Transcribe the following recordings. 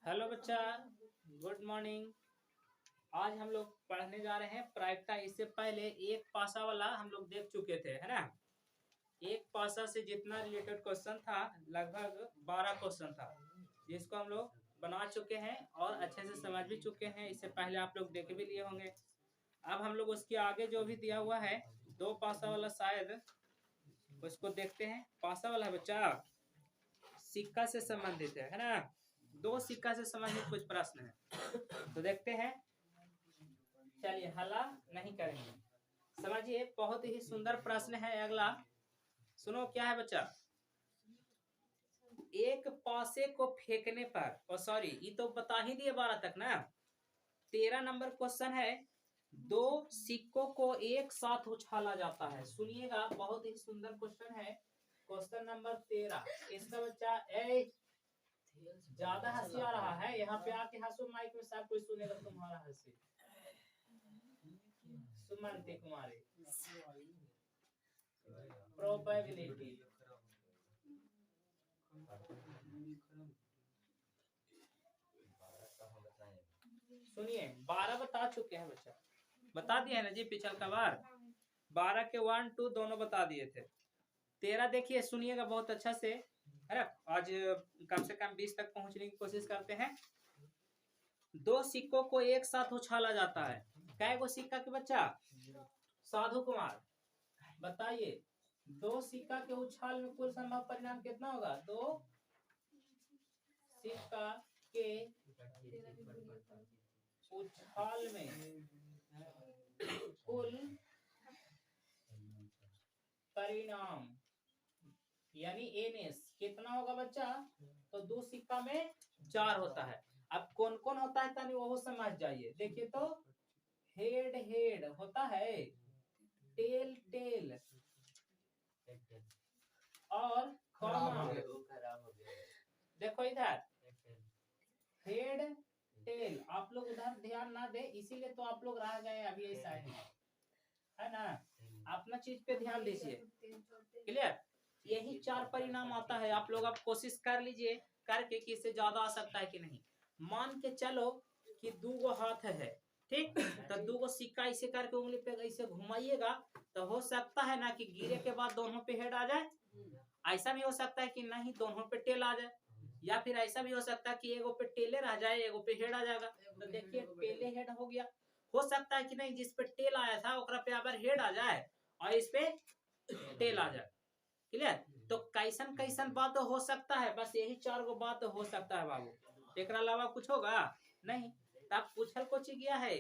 Hello बच्चा, good morning. आज हम लोग पढ़ने जा रहे हैं प्रायिकता। इससे पहले एक पासा वाला हम लोग देख चुके थे, है ना। एक पासा से जितना रिलेटेड क्वेश्चन था लगभग 12 क्वेश्चन था, जिसको हम लोग बना चुके हैं और अच्छे से समझ भी चुके हैं। इससे पहले आप लोग देख भी लिए होंगे। अब हम लोग उसके आगे जो भी दिया हुआ है दो पासा वाला, शायद उसको देखते हैं। पासा वाला बच्चा सिक्का से संबंधित है ना। दो सिक्का से संबंधित कुछ प्रश्न है, तो देखते हैं। चलिए, हल्ला नहीं करेंगे, समझिए। बहुत ही सुंदर प्रश्न है अगला। सुनो क्या है बच्चा। एक पासे को फेंकने पर, ओ सॉरी, ये तो बता ही दिए 12 तक ना। 13 नंबर क्वेश्चन है। दो सिक्कों को एक साथ उछाला जाता है। सुनिएगा, बहुत ही सुंदर क्वेश्चन है। Question number 13। इसका बच्चा ज्यादा हंसी आ रहा है, यहाँ पे आके हंसो, माइक में सब कोई सुनेगा तुम्हारा हंसी। सुमंती कुमारी, प्रोबेबिलिटी। सुनिए, 12 बता चुके हैं बच्चा, बता दिए है ना जी पिछल का बार। 12 के 1 2 दोनों बता दिए थे। 13 देखिए, सुनिएगा बहुत अच्छा से, है ना। आज कम से कम 20 तक पहुंचने की कोशिश करते हैं। दो सिक्कों को एक साथ उछाला जाता है। कै गो सिक्का के बच्चा? साधु कुमार बताइए, दो सिक्का के उछाल में कुल संभव परिणाम कितना होगा? दो सिक्का के उछाल में कुल परिणाम यानी एनएस कितना होगा बच्चा? तो दो सिक्का में 4 होता है। अब कौन कौन होता है तनी वो समझ जाइए। देखिए तो, हेड हेड होता है, टेल टेल, और देखो इधर हेड टेल। आप लोग उधर ध्यान ना दे, इसीलिए तो आप लोग रह गए अभी ऐसा है ना। अपना चीज पे ध्यान दीजिए। क्लियर? यही 4 परिणाम आता है। आप लोग अब कोशिश कर लीजिए करके कि इससे ज्यादा आ सकता है कि नहीं। मान के चलो कि 2 हाथ है, ठीक। तो 2 सिक्का ऐसे करके उंगली पे ऐसे घुमाइएगा, तो हो सकता है ना कि गिरे के बाद दोनों पे हेड आ जाए। ऐसा भी हो सकता है कि नहीं, दोनों पे टेल आ जाए। या फिर ऐसा भी हो सकता है कि एगो पे टेले रह जाए, एगो पे हेड आ जाएगा। तो देखिए, टेले हेड हो गया। हो सकता है कि नहीं, जिस पे टेल आया था ओकरा पे अगर हेड आ जाए और इस पे टेल आ जाए। क्लियर? तो कैसन कैसन बात हो सकता है, बस यही 4 गो बात हो सकता है बाबू। एक अलावा कुछ होगा नहीं। तब पूछल कुछ गया है।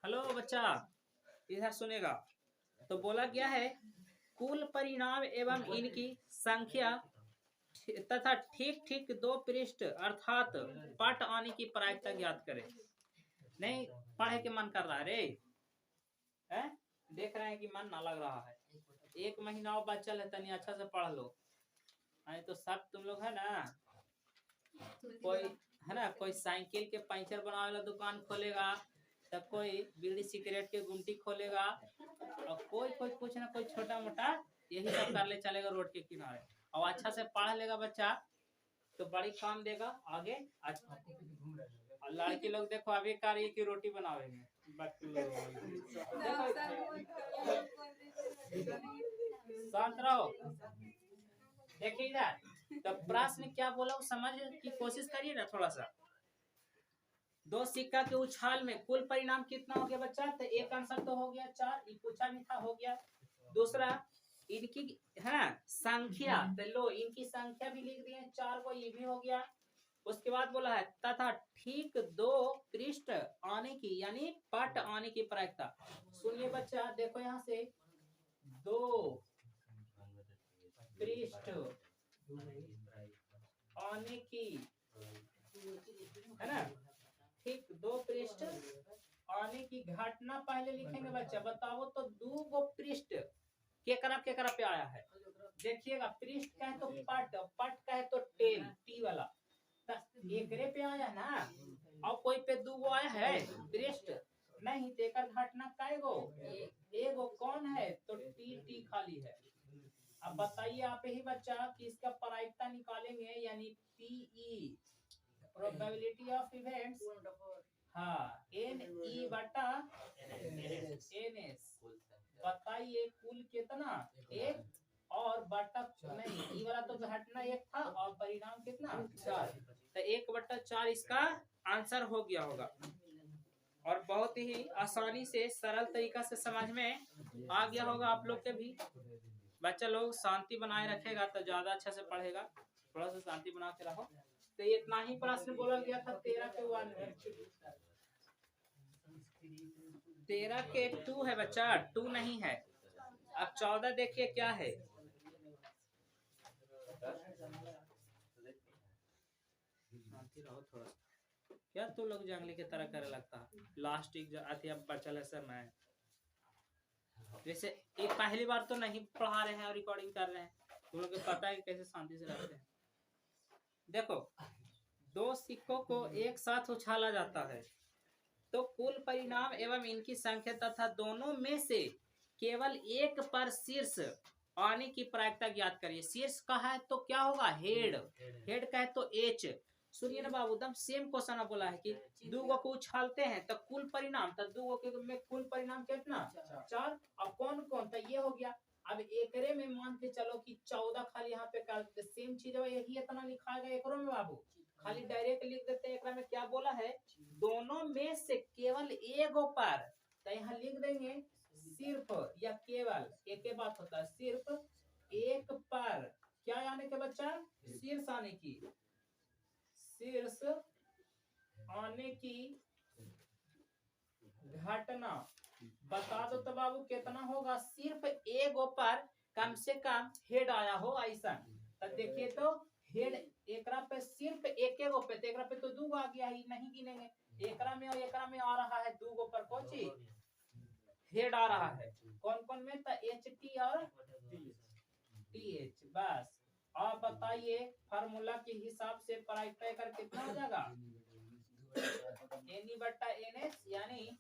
हेलो बच्चा, इधर सुनेगा। तो बोला गया है, कुल परिणाम एवं इनकी संख्या तथा ठीक ठीक 2 पृष्ठ अर्थात पट आने की प्रायिकता ज्ञात करें। नहीं पढ़े के मन कर रहा है रे, है? देख रहे हैं कि मन ना लग रहा है। 1 महीना और बचल है, तनी अच्छा से पढ़ लो। नहीं तो सब तुम लोग है ना, कोई है ना, कोई साइकिल के पंचर बनाने वाला दुकान खोलेगा, तब कोई बीड़ी सिगरेट के गुमटी खोलेगा, और कोई कोई कुछ ना कोई छोटा मोटा यही सब कर ले चलेगा रोड के किनारे। और अच्छा से पढ़ लेगा बच्चा तो बड़ी काम देगा आगे। और लड़की लोग देखो अभी कर रही है कि रोटी बनावेंगे। शांत रहो। देखिए इधर, तो प्रश्न क्या बोला वो समझ की कोशिश करिए ना थोड़ा सा। दो सिक्का के उछाल में कुल परिणाम कितना हो गया बच्चा? तो एक आंसर तो हो गया 4, ये पूछा भी था, हो गया। दूसरा, इनकी है ना संख्या, तो लो इनकी संख्या भी लिख दिए 4 को, ये भी हो गया। उसके बाद बोला है तथा ठीक 2 पृष्ठ आने की यानी पट आने की प्रायिकता। सुनिए बच्चा, देखो यहाँ से 2 पृष्ठ आने की, है ना, ठीक 2 पृष्ठ आने की घटना पहले लिखेंगे बच्चा। बताओ तो 2 गो पृष्ठ केकरा पे आया है? देखिएगा, पृष्ठ कहे तो पट, पट कहे तो टेल, टी वाला, एकरे पे आया ना। और कोई पे 2 गो आया है पृष्ठ नहीं, तेकर घटना कै गो? एगो। कौन है? तो टी टी खाली है। अब बताइए आप ही बच्चा कि इसका प्रायिकता निकालेंगे यानी पीई प्रोबेबिलिटी ऑफ इवेंट्स, हाँ एन ई बटा एन एस। बताइए कुल कितना, एक और बटा नहीं, ई वाला तो घटना एक था और परिणाम कितना 4, तो 1/4 इसका आंसर हो गया होगा। और बहुत ही आसानी से सरल तरीका से समझ में आ गया होगा आप लोग के भी। बच्चा लोग शांति बनाए रखेगा तो ज्यादा अच्छा से पढ़ेगा, थोड़ा सा शांति बना के रहो। तो इतना ही प्रश्न बोला गया था 13 के 1 में। 13 के 2 है बच्चा, 2 नहीं है। अब 14 देखिए क्या है। शांति रहो थोड़ा। क्या तू लोग जंगली की तरह करे लगता है, लास्ट अब बचल है समय। जैसे एक पहली बार तो नहीं पढ़ा रहे हैं और रिकॉर्डिंग कर रहे हैं, तुम लोग को पता है कैसे शांति से रहते हैं। देखो, 2 सिक्कों को एक साथ उछाला जाता है तो कुल परिणाम एवं इनकी संख्या तथा दोनों में से केवल एक पर शीर्ष आने की प्रायिकता ज्ञात करिए। शीर्ष का है तो क्या होगा, हेड। हेड का है तो एच। सुनिए ना बाबू, एकदम सेम क्वेश्चन बोला है कि 2 को उछालते हैं तो कुल परिणाम, तो 2 के में कुल परिणाम कितना 4। अब कौन कौन, तो ये हो गया। अब एकरे में मान के चलो कि 14 खाली यहाँ पे कर देते, सेम चीज है यही इतना लिखा है एकरों में बाबू, खाली डायरेक्ट लिख देते हैं। एकरा में क्या बोला है, दोनों में से केवल एक पर, तो यहाँ लिख देंगे सिर्फ या केवल, एक ही बात होता है, सिर्फ एक पर क्या आने के बच्चा, शीर्ष आने की, शीर्ष आने की घटना बता दो तो बाबू कितना होगा। सिर्फ एक पर कम से कम हेड आया हो ऐसा, तो देखिए तो हेड एकरा पे सिर्फ एक पे, तो एकरा पे तो 2 आ गया ही, नहीं गिनेंगे। एकरा में और एकरा में आ रहा है 2 पर कौन सी हेड आ रहा है, कौन कौन में, तो एच टी और टी एच। बस अब बताइए फार्मूला के हिसाब से प्रायिकता कर कितना हो जाएगा, एन बटा एन एस, यानी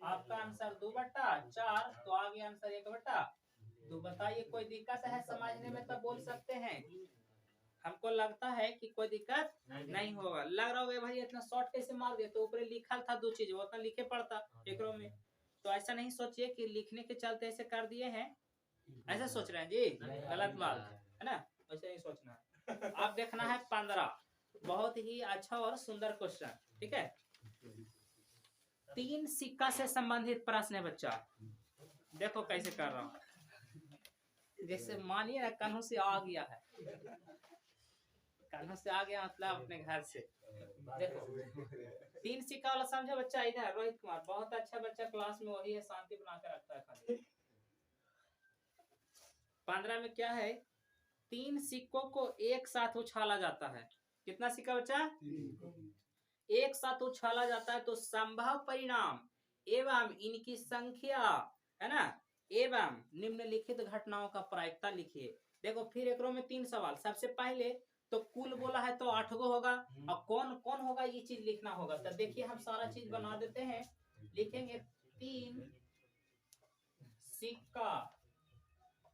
आपका आंसर 2/4, तो आ गया आंसर 1/2। बताइए कोई दिक्कत है समझने में तो बोल सकते हैं। हमको लगता है कि कोई दिक्कत नहीं होगा। लग रहा होगा भाई इतना शॉर्ट कैसे मार दिया, तो ऊपर लिखा था 2 चीज, वो तो लिखे पड़ता एकरों में। तो ऐसा नहीं सोचिए कि लिखने के चलते ऐसे कर दिए हैं, ऐसा सोच रहे हैं जी, गलत बात है ना, ऐसे नहीं सोचना है। आप देखना है 15, बहुत ही अच्छा और सुंदर क्वेश्चन, ठीक है। 3 सिक्का से संबंधित प्रश्न है बच्चा, देखो कैसे कर रहा हूं। जैसे मानिए ना कन्हू से आ गया है, कन्हू से आ गया मतलब अपने घर से। देखो 3 सिक्का वाला समझे बच्चा, इधर रोहित कुमार बहुत अच्छा बच्चा क्लास में, वही है शांति बना के रखता है खाली। 15 में क्या है, 3 सिक्कों को एक साथ उछाला जाता है। कितना सिक्का बच्चा, एक साथ उछाला जाता है तो संभव परिणाम एवं इनकी संख्या है ना, एवं निम्नलिखित घटनाओं का प्रायिकता लिखिए। देखो फिर एकरों में 3 सवाल। सबसे पहले तो कुल बोला है तो 8 गो होगा, और कौन कौन होगा ये चीज लिखना होगा। तो देखिए हम सारा चीज बना देते हैं, लिखेंगे 3 सिक्का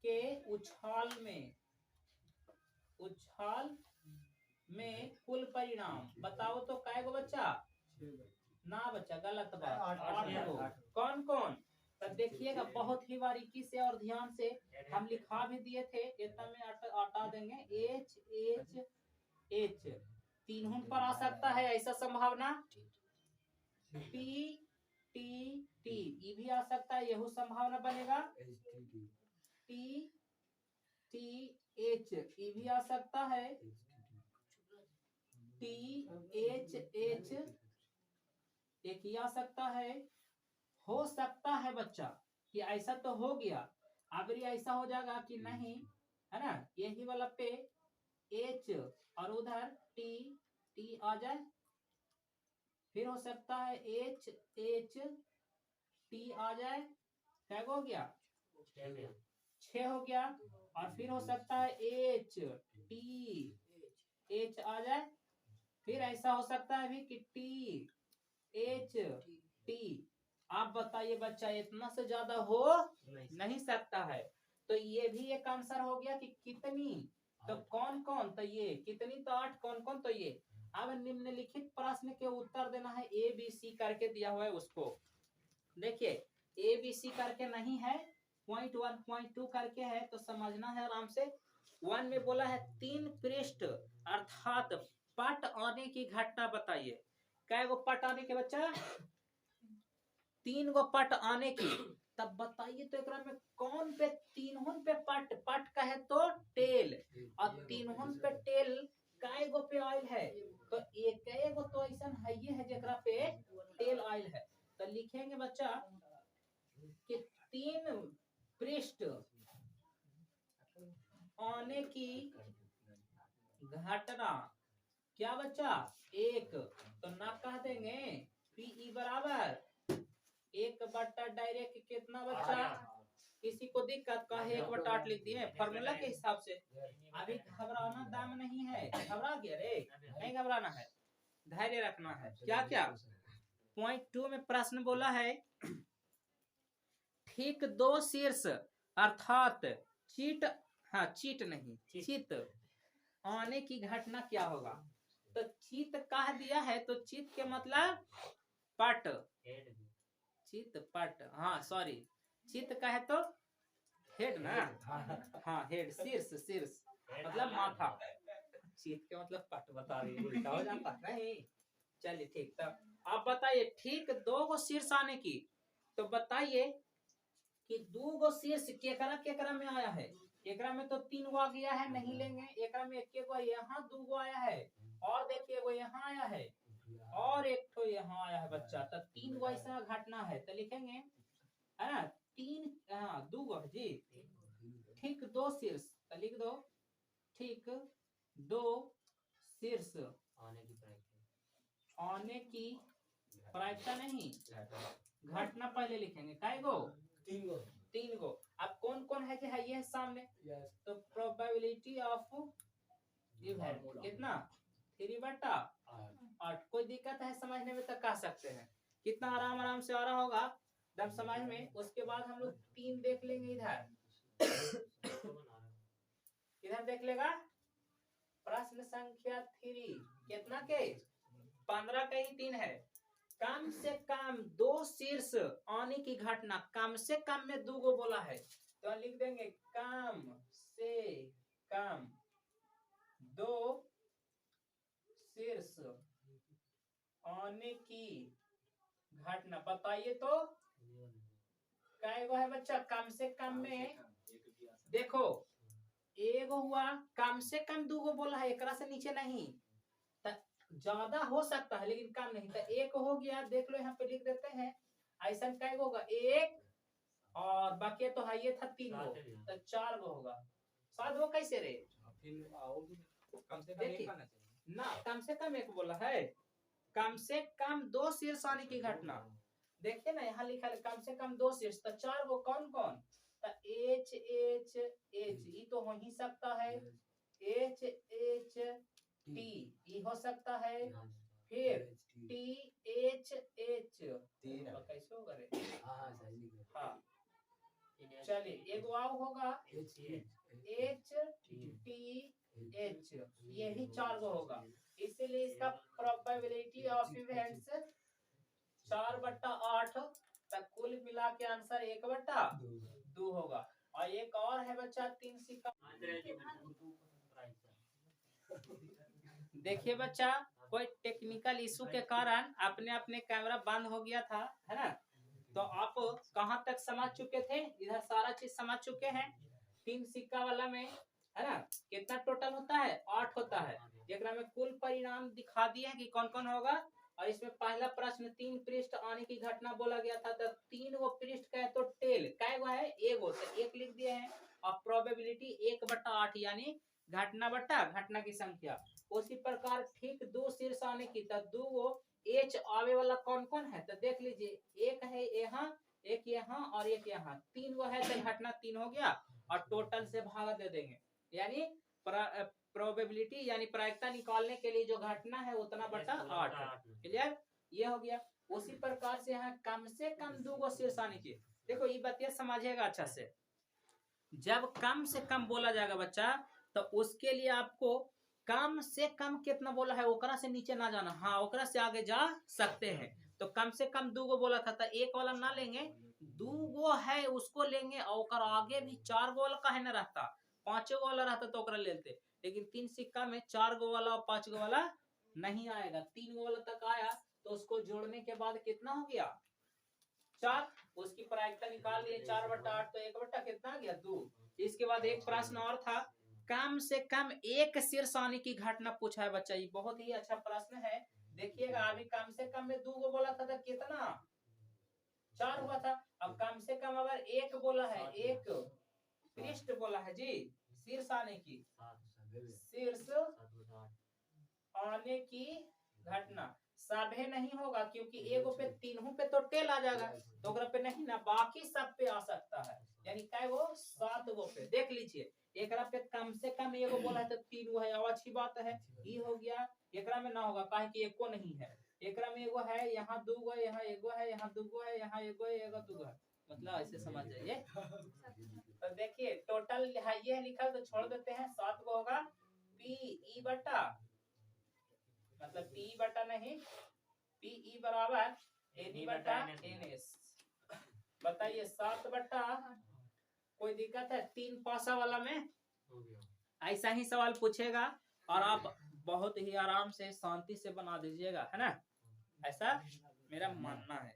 के उछाल में कुल परिणाम बताओ तो कै गो बच्चा, ना बच्चा गलत बात, 8 गो। कौन कौन, तो देखिएगा बहुत ही बारीकी से और ध्यान से हम लिखा भी दिए थे, इतना में हटा देंगे। एच एच एच 3 पर आ सकता है ऐसा संभावना, टी टी टी ये भी आ सकता है, यही संभावना बनेगा। टी टी एच ये भी आ सकता है, टी एच एच एक ही आ सकता है। हो सकता है बच्चा कि ऐसा तो हो गया, अब ऐसा हो जाएगा कि नहीं, है ना, यही वाला पे एच और उधर टी टी आ जाए। फिर हो सकता है एच एच टी आ जाए, क्या हो गया 6 हो गया। और फिर हो सकता है एच टी एच आ जाए। फिर ऐसा हो सकता है भी कि टी एच टी। आप बताइए बच्चा, इतना से ज्यादा हो नहीं सकता है। तो ये भी एक आंसर हो गया कि कितनी तो कौन कौन, तो ये कितनी, तो 8, कौन कौन, तो ये। अब निम्नलिखित प्रश्न के उत्तर देना है, ए बी सी करके दिया हुआ है उसको। देखिए ए बी सी करके नहीं है, पॉइंट 1 पॉइंट 2 करके है, तो समझना है आराम से। 1 में बोला है 3 पृष्ठ अर्थात पट आने की घटना बताइए। कै गो पट आने के बच्चा, 3 गो पट आने की। तब बताइए तो एकरा में कौन पे, तीनों पे पट, पट का है तो टेल, और तीनों पे टेल कै गो पे ऑयल है, तो एक गो तो ऐसा है ये है जेकरा पे टेल ऑयल है। तो लिखेंगे बच्चा कि 3 पृष्ठ आने की घटना, क्या बच्चा, 1, तो ना कह देंगे पीई बराबर 1/, डायरेक्ट कितना बच्चा, किसी को दिक्कत का है 1/8 लिख दिए फॉर्मूला के हिसाब से। अभी घबराना दाम नहीं है, घबरा गया रे, नहीं घबराना है, धैर्य रखना है। क्या क्या, पॉइंट 2 में प्रश्न बोला है ठीक 2 शीर्ष अर्थात चीट, हाँ चीट नहीं चित आने की घटना क्या होगा। तो चित कह दिया है, तो चित के मतलब पट, चित पट, हाँ सॉरी, चित का है तो हेड ना, हाँ हेड, शीर्ष, शीर्ष मतलब माथा, चित के मतलब पट, बता रही उल्टा हो जाता नहीं। चलिए ठीक, तब आप बताइए ठीक 2 गो शीर्ष आने की, तो बताइए कि 2 गो शीर्ष केकरा केकरा में आया है। एकरा में तो 3 गो आ गया है, नहीं लेंगे। एकरा में 1 गो, यहाँ 2 गो आया है, और देखिए वो यहाँ आया है, और एक तो यहाँ आया है बच्चा, तो 3 गो ऐसा घटना है, तो लिखेंगे है ना 3, हाँ 2 गो जी, ठीक 2 शीर्ष, तो लिख दो ठीक 2 शीर्ष आने की प्रायिकता नहीं, घटना पहले लिखेंगे, कै गो, 3 गो। अब कौन कौन है कि है ये सामने, तो प्रोबेबिलिटी ऑफ इवेंट कितना, 3/8। कोई दिक्कत है समझने में तो कह सकते हैं, कितना आराम आराम से आ रहा होगा जब समझ में। उसके बाद हम लोग 3 देख लेंगे, इधर देख लेगा प्रश्न संख्या 3 कितना के, 15 का ही 3 है। कम से कम 2 शीर्ष आने की घटना, कम से कम में 2 गो बोला है, तो लिख देंगे कम से कम 2 शीर्ष आने की घटना बताइए तो कै गो है बच्चा, कम से कम में देखो एगो हुआ, कम से कम 2 गो बोला है, एकरा से नीचे नहीं, ज्यादा हो सकता है लेकिन कम नहीं। तो 1 हो गया, देख लो यहाँ पे लिख देते हैं, ऐसा कै गो होगा 1, और बाकी तो है ये था 3 गो, तो 4 गो होगा। 7 गो कैसे रे, देखिए ना कम से कम 1 बोला है, कम से कम 2 शीर्ष आने की घटना। देखिए ना यहाँ लिखा है कम से कम 2 शीर्ष, तो 4 गो कौन कौन, तो एच एच एच, ये तो हो ही सकता है, एच एच टी ये हो सकता है, फिर टी एच एच, कैसे होगा रे, हाँ चलिए एक वाव होगा, एच टी एच, यही 4 गो होगा। इसीलिए इसका प्रोबेबिलिटी ऑफ इवेंट्स 4/8, तक कुल मिला के आंसर 1/2 होगा। और एक और है बच्चा 3 सिक्का, देखिए बच्चा कोई टेक्निकल इशू के कारण अपने अपने कैमरा बंद हो गया था, है ना। तो आप कहाँ तक समझ चुके थे, इधर सारा चीज समझ चुके हैं। 3 सिक्का वाला में है ना कितना टोटल होता है, 8 होता है, जेकरा में कुल परिणाम दिखा दिए हैं कि कौन कौन होगा। और इसमें पहला प्रश्न 3 पृष्ठ आने की घटना बोला गया था, तो 3 गो पृष्ठ का है तो टेल कै गो है, एगो, तो 1 लिख दिए हैं। और प्रोबेबिलिटी 1/8 यानी घटना बट्टा घटना की संख्या। उसी प्रकार ठीक 2 शीर्ष आने की, तो 2 गो एच आवे वाला कौन कौन है, तो देख लीजिए, एक है यहाँ, एक यहाँ और एक यहाँ, 3 गो है, तो घटना 3 हो गया। और टोटल से भागा दे देंगे, यानी प्रोबेबिलिटी यानी प्रायिकता निकालने के लिए जो घटना है उतना बटा 8। क्लियर, ये हो गया। उसी प्रकार से यहाँ कम से कम 2 गो शीर्ष आने की, देखो ये बात समझिएगा अच्छा से। जब कम से कम बोला जाएगा बच्चा, तो उसके लिए आपको कम से कम कितना बोला है, ओकरा से नीचे ना जाना, हाँ ओकरा से आगे जा सकते हैं। तो कम से कम 2 गो बोला था, तो एक वाला ना लेंगे, 2 गो है उसको लेंगे, और ओकर आगे भी 4 गो वाला काहे ना रहता, 5 गो वाला रहता तो ओकरा लेते। लेकिन 3 सिक्का में 4 गो वाला और 5 गो वाला नहीं आएगा, 3 गो वाला तक आया, तो उसको जोड़ने के बाद कितना हो गया 4, उसकी प्रायिकता निकाल लिए 4/8, तो 1 कितना आ गया 2। इसके बाद एक प्रश्न और था, कम से कम एक शीर्ष आने की घटना पूछा है बच्चा, ये बहुत ही अच्छा प्रश्न है। देखिएगा अभी कम से कम में 2 गो बोला था तो कितना 4 हुआ था। अब कम से कम अगर एक बोला है, एक पृष्ठ बोला है जी, शीर्ष आने की, शीर्ष आने की घटना, सभे नहीं होगा क्योंकि एगो पे तीनों पे तो टेल आ जाएगा, तो ओकरा पे नहीं ना, बाकी सब पे आ सकता है, यानी कै गो 7 गो पे। देख लीजिए एकरा पे कम से कम एगो बोला है तो 3 गो है, और अच्छी बात है, ये हो गया। एकरा में ना होगा काहे कि एको नहीं है, एकरा में एगो है, यहाँ 2 गो, यहाँ एगो है, यहाँ 2 गो है, यहाँ एगो है, एगो 2 गो है, मतलब ऐसे समझ जाइए। तो देखिए टोटल ये लिखा तो छोड़ देते हैं, 7 गो होगा, पी ई बटा, मतलब पी बटा नहीं, पी बराबर एन बटा एन एस। बताइए 7 बटा, कोई दिक्कत है 3 पासा वाला में ऐसा ही सवाल पूछेगा, और आप बहुत ही आराम से शांति से बना दीजिएगा, है ना, ऐसा मेरा मानना है।